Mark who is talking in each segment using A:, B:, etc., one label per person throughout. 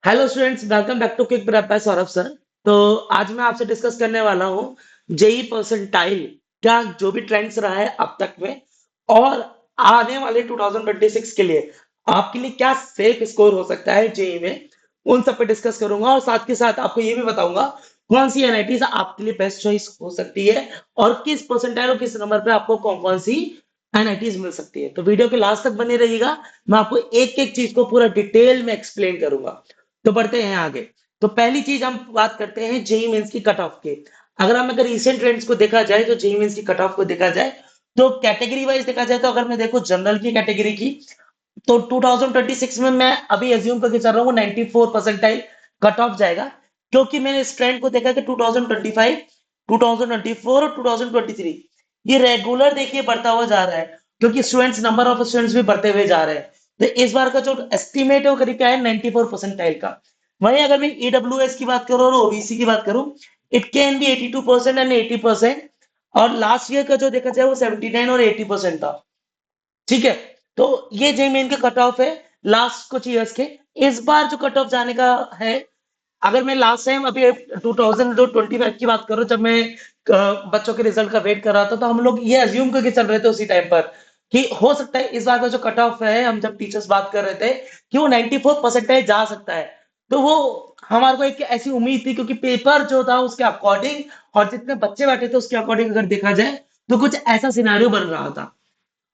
A: Hello students, welcome back to quick prep by Saurabh sir. तो आज मैं आपसे डिस्कस करने वाला हूँ जेई परसेंटाइल क्या जो भी ट्रेंड्स रहा है अब तक में, और आने वाले 2026 के लिए आपके लिए क्या सेफ स्कोर हो सकता है जेई में, उन सब पे डिस्कस करूंगा। और साथ के साथ आपको ये भी बताऊंगा कौन सी एनआईटीज आपके लिए बेस्ट चॉइस हो सकती है और किस परसेंटाइल और किस नंबर पे आपको कौन कौन सी एनआईटीज मिल सकती है। तो वीडियो के लास्ट तक बने रहिएगा, मैं आपको एक एक चीज को पूरा डिटेल में एक्सप्लेन करूंगा। तो बढ़ते हैं आगे। तो पहली चीज हम बात करते हैं जेई मेंस की कट ऑफ की। अगर रिसेंट ट्रेंड्स को देखा जाए, तो जेई मेंस की कट ऑफ को देखा जाए, तो कैटेगरी वाइज देखा जाए, तो अगर मैं देखो जनरल की कैटेगरी की, तो 2026 में मैं अभी एज्यूम करके चल रहा हूँ 94 परसेंटाइल कट ऑफ जाएगा। क्योंकि मैंने इस ट्रेंड को देखा कि 2025, 2024 और 2023 ये रेगुलर देखिए बढ़ता हुआ जा रहा है, क्योंकि स्टूडेंट्स, नंबर ऑफ स्टूडेंट्स भी बढ़ते हुए जा रहे हैं। तो इस बार का जो एस्टिमेट है वो करीब क्या है, 94 परसेंटाइल का। वहीं अगर मैं ईडब्ल्यूएस की बात करूँ और ओबीसी की बात करूँ, इट कैन बी 82% एंड 80%। और लास्ट ईयर का जो देखा जाए वो 79 और 80% था। ठीक है। तो ये जेई मेन के कट ऑफ है लास्ट कुछ ईयर्स के। इस बार जो कट ऑफ जाने का है, अगर मैं लास्ट टाइम अभी 2025 की बात करूं, जब मैं बच्चों के रिजल्ट का वेट कर रहा था, तो हम लोग ये अज्यूम करके चल रहे थे उसी टाइम पर कि हो सकता है इस बार का जो कट ऑफ है, हम जब टीचर्स बात कर रहे थे कि वो 94 परसेंटेज जा सकता है। तो वो हमारे को एक ऐसी उम्मीद थी, क्योंकि पेपर जो था उसके अकॉर्डिंग और जितने बच्चे बैठे थे उसके अकॉर्डिंग अगर देखा जाए, तो कुछ ऐसा सिनारियो बन रहा था।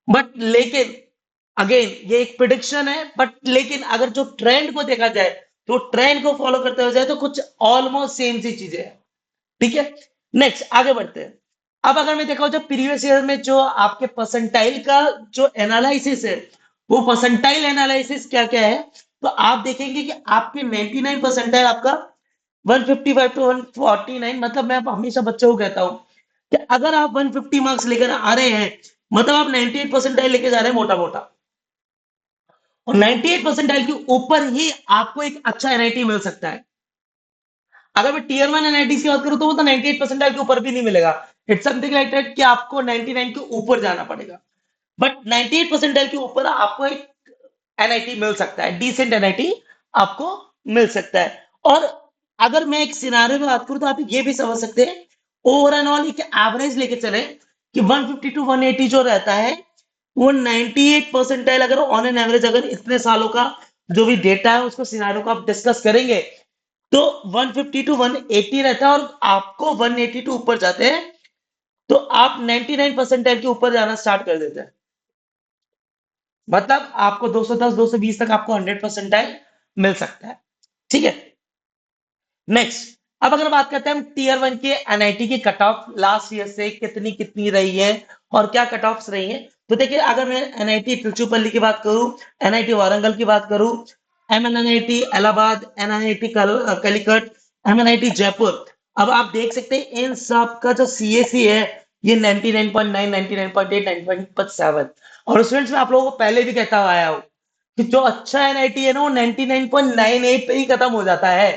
A: बट लेकिन अगेन ये एक प्रिडिक्शन है, बट लेकिन अगर जो ट्रेंड को देखा जाए, तो ट्रेंड को फॉलो करते हुए जाए, तो कुछ ऑलमोस्ट सेम सी चीजें हैं। ठीक है। नेक्स्ट आगे बढ़ते हैं। अब अगर मैं देखा जो प्रीवियस ईयर में जो आपके परसेंटाइल का जो एनालिसिस है, वो परसेंटाइल एनालिसिस क्या क्या है, तो आप देखेंगे कि आपके 99 परसेंटाइल आपका 155 टू 149, मतलब मैं हमेशा बच्चों को कहता हूं कि अगर आप 150 मार्क्स लेकर आ रहे हैं, मतलब आप 98 परसेंटाइल लेके जा रहे हैं मोटा मोटा। और 98 परसेंटाइल के ऊपर ही आपको एक अच्छा एनआईटी मिल सकता है। अगर मैं टीयर वन एनआईटी की बात करूं, तो वो तो 98 परसेंटाइल के ऊपर भी नहीं मिलेगा। इट्स समथिंग लाइक दैट कि आपको 99 के ऊपर जाना पड़ेगा। बट 98 परसेंटाइल के ऊपर आपको एक एनआईटी मिल सकता है, डिसेंट एनआईटी आपको मिल सकता है। और अगर मैं एक सिनारे में बात करूं, तो आप ये भी समझ सकते हैं, ओवरऑल एक एवरेज लेके चले कि 150 टू 180 जो रहता है, वो 98 परसेंटाइल अगर ऑन एन एवरेज, अगर इतने सालों का जो भी डेटा है उसको सिनारियों को आप डिस्कस करेंगे, तो 150 टू 180 रहता है। और आपको 180 टू ऊपर जाते हैं, तो आप 99 परसेंटाइल के ऊपर जाना स्टार्ट कर देते हैं। मतलब आपको 210 220 तक आपको 100 परसेंटाइल मिल सकता है। ठीक है। नेक्स्ट, अब अगर बात करते हैं हम टीयर वन के एनआईटी की कट ऑफ लास्ट ईयर से कितनी कितनी रही है और क्या कट ऑफ्स रही है। तो देखिए, अगर मैं एनआईटी तिरुचिरापल्ली की बात करूं, एनआईटी वारंगल की बात करूं, MNIT Allahabad, NIT Calicut, MNIT Jaipur, अब आप देख सकते हैं इन सब का जो सीएसी है, ये 99.9, 99.8, 99.7। और स्टूडेंट्स, मैं आप लोगों को पहले भी कहता हुआ आया हूं कि जो अच्छा एनआईटी है ना, वो 99.98 पे ही खत्म हो जाता है।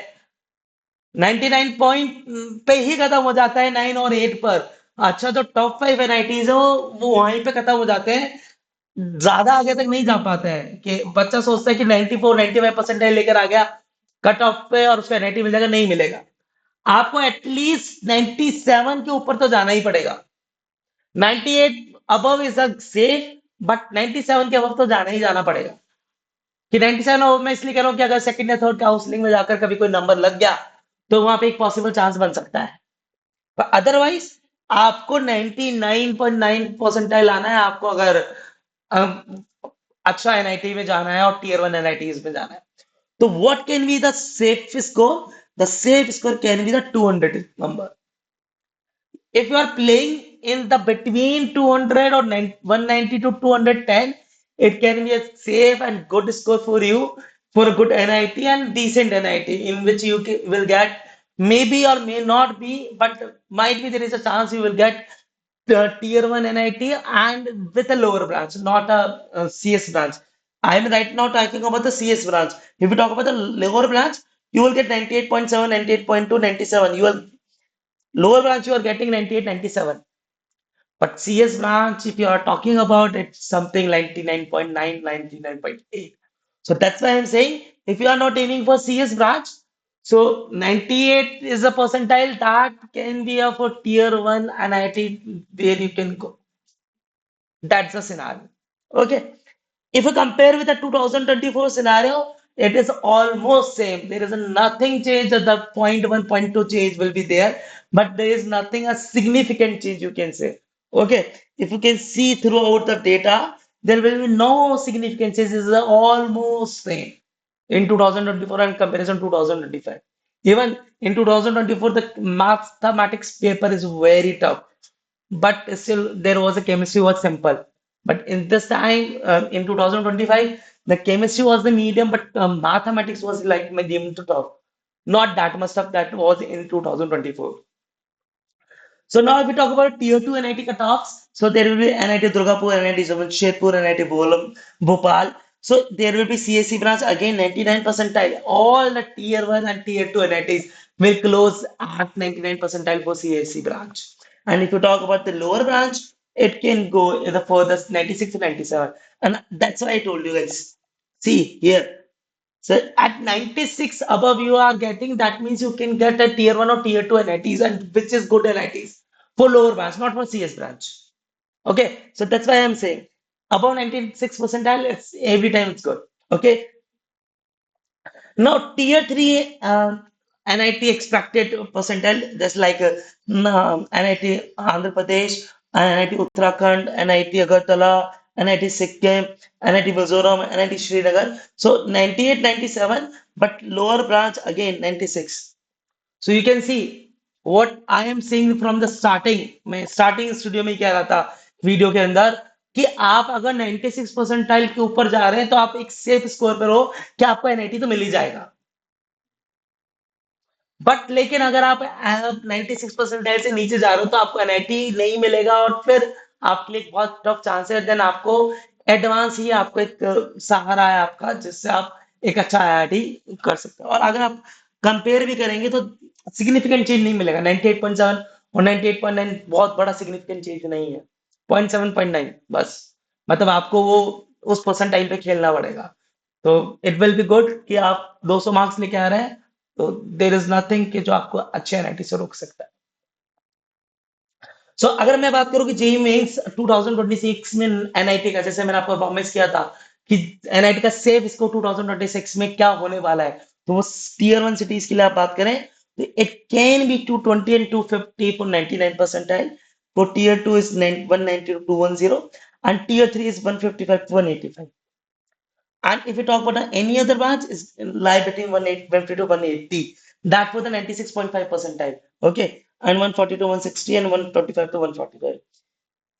A: 99 पॉइंट पे ही खत्म हो जाता है, 9 और 8 पर। अच्छा, जो टॉप 5 एनआईटीज है वो वहीं पे खत्म हो जाते हैं, ज्यादा आगे तक नहीं जा पाते हैं। कि बच्चा सोचता है कि 94 95 परसेंटाइल लेकर आ गया कट ऑफ पे और उसको एनआईटी मिल जाएगा, नहीं मिलेगा। आपको एटलीस्ट 97 के ऊपर तो जाना ही पड़ेगा। 98 above is a safe, but 97 के अबव तो जाना ही जाना पड़ेगा। कि 97 अबव मैं इसलिए कह रहा हूँ कि अगर सेकंड या थर्ड काउंसलिंग में जाकर कभी कोई नंबर लग गया, तो वहां पे एक पॉसिबल चांस बन सकता है। पर अदरवाइज आपको 99.9 परसेंटाइल आना है, आपको अगर अम, अच्छा एनआईटी में जाना है और टीयर वन एनआईटीज में जाना है। तो what can be the safe score? The safe score can be the 200 number. If you are playing in the between 200 or 190 to 210, it can be a safe and good score for you for a good NIT and decent NIT, in which you will get maybe or may not be, but might be there is a chance you will get the tier 1 NIT and with a lower branch, not a CS branch. I am right now talking about the CS branch. If you talk about the lower branch, you will get 98.7, 98.2, 97. You will lower branch, you are getting 98, 97. But CS branch, if you are talking about, it's something like 99.9, 99.8. So that's why I'm saying if you are not aiming for CS branch, so 98 is a percentile that can be a for tier one NIT where you can go. That's the scenario. Okay. If you compare with the 2024 scenario, it is almost same. There is nothing change. The point one, point two change will be there, but there is nothing a significant change you can say. Okay, if you can see throughout the data, there will be no significant change. It is almost same in 2024 and comparison to 2025. Even in 2024, the mathematics paper is very tough, but still there was a chemistry was simple. But in this time, in 2025, the chemistry was the medium, but mathematics was like medium to tough. Not that much stuff that was in 2024. So now if we talk about tier 2 NIT cutoffs, so there will be NIT Durgapur, NIT Jamshedpur, NIT Bhopal. So there will be CSE branch again 99 percentile. All the tier 1 and tier 2 NITs will close at 99 percentile for CSE branch. And if you talk about the lower branch, it can go in the furthest 96 to 97. And that's why I told you guys. See here. So at 96 above you are getting, that means you can get a tier 1 or tier 2 NITs and which is good NITs for lower branch, not for CS branch. Okay, so that's why I'm saying above 96 percentile, it's every time it's good. Okay, now, tier 3 NIT expected percentile, just like NIT Andhra Pradesh, NIT Uttarakhand, NIT Agartala, NIT Sikkim, NIT Mizoram, NIT Srinagar. So 98, 97, but lower branch again 96. So you can see what I am seeing from the starting. मैं starting studio में कह रहा था video के अंदर कि आप अगर 96 परसेंटाइल के ऊपर जा रहे हैं तो आप एक सेफ स्कोर पर हो कि आपको एनआईटी तो मिल ही जाएगा। बट लेकिन अगर आप 96 परसेंटाइल से नीचे जा रहे हो तो आपको एनआईटी नहीं मिलेगा और फिर आपके लिए एक बहुत टफ चांस है। देन आपको एडवांस ही आपको एक सहारा है आपका जिससे आप एक अच्छा आईआईटी कर सकते हो। और अगर आप कंपेयर भी करेंगे तो सिग्निफिकेंट चेंज नहीं मिलेगा। 98.7 और 98.9 बहुत बड़ा सिग्निफिकेंट चेंज नहीं है। 0.7 0.9 बस, मतलब आपको वो उस परसेंटाइल पे खेलना पड़ेगा। तो इट विल बी गुड कि आप 200 मार्क्स लेके आ रहे हैं, तो देर इज नथिंग कि जो आपको अच्छे एनआईटी से रोक सकता है। सो अगर मैं बात करूं कि जेई मेंस 2026 में एनआईटी का, जैसे मैंने आपको प्रॉमिस किया था कि एनआईटी का सेफ स्कोर 2026 में क्या होने वाला है, तो वो टीयर वन सिटीज के लिए आप बात करें तो it can be 220 and 250 for 99 percentile. For tier 2 is 190 to 210 and tier 3 is 155 to 185. And if we talk about any other branch, is lie between 150 to 180. That for the 96.5 percentile. Okay. And 140 to 160 and 125 to 145.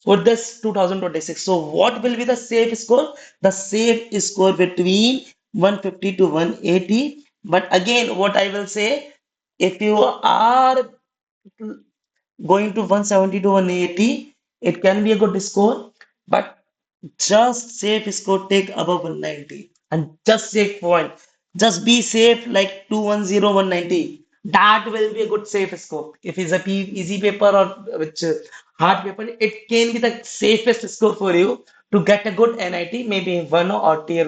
A: For this 2026. So what will be the safe score? The safe score between 150 to 180. But again, what I will say, if you are going to 170 to 180, it can be a good score, but just safe score take above 190 and just safe point. Just be safe like 210, 190. That will be a good safe score. If it's a easy paper or which hard paper, it can be the safest score for you to get a good NIT, maybe one or tier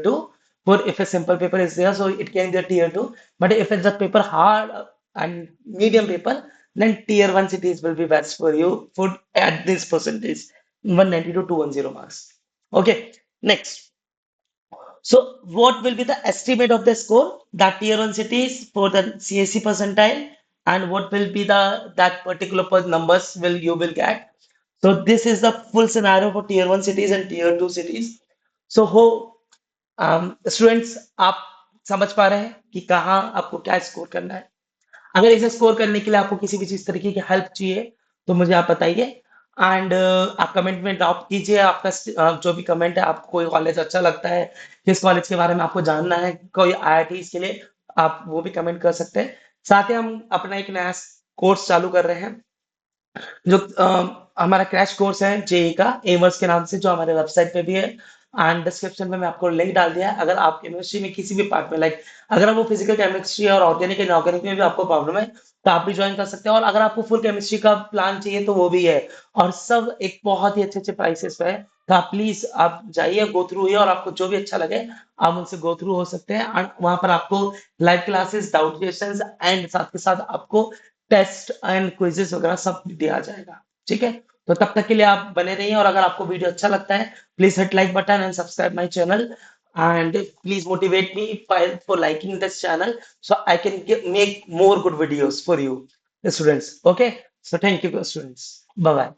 A: two. For if a simple paper is there, so it can be a tier two. But if it's a paper hard and medium paper, then tier one cities will be best for you for at this percentage 190 to 210 marks. Okay, next. So, what will be the estimate of the score that tier one cities for the CSC percentile, and what will be the that particular numbers will you will get? So, this is the full scenario for tier one cities and tier two cities. So, हो students आप समझ पा रहे हैं कि कहाँ आपको क्या स्कोर करना है। अगर इसे स्कोर करने के लिए आपको किसी भी चीज तरीके की हेल्प चाहिए तो मुझे आप बताइए। एंड आप कमेंट में ड्रॉप कीजिए आपका जो भी कमेंट है। आपको कोई कॉलेज अच्छा लगता है, किस कॉलेज के बारे में आपको जानना है, कोई आईआईटी के लिए आप वो भी कमेंट कर सकते हैं। साथ ही हम अपना एक नया कोर्स चालू कर रहे हैं जो हमारा क्रैश कोर्स है जेई का एवर्स के नाम से, जो हमारे वेबसाइट पे भी है एंड डिस्क्रिप्शन में मैं आपको लिंक डाल दिया है। अगर आप केमिस्ट्री में किसी भी पार्ट में लाइक अगर वो फिजिकल केमिस्ट्री और ऑर्गेनिक इनऑर्गेनिक में भी आपको प्रॉब्लम है तो आप भी ज्वाइन कर सकते हैं। और अगर आपको फुल केमिस्ट्री का प्लान चाहिए तो वो भी है, और सब एक बहुत ही अच्छे अच्छे प्राइसेस पे है। तो आप प्लीज आप जाइए, गो थ्रू हुई, और आपको जो भी अच्छा लगे आप उनसे गो थ्रू हो सकते हैं। और वहां पर आपको live classes, doubt questions and साथ के साथ आपको टेस्ट एंड क्विजेस वगैरह सब दिया जाएगा। ठीक है, तो तब तक के लिए आप बने रहिए, और अगर आपको वीडियो अच्छा लगता है please hit like button and subscribe my channel, and please motivate me for liking this channel so I can make more good videos for you students. Okay, so thank you students, bye bye.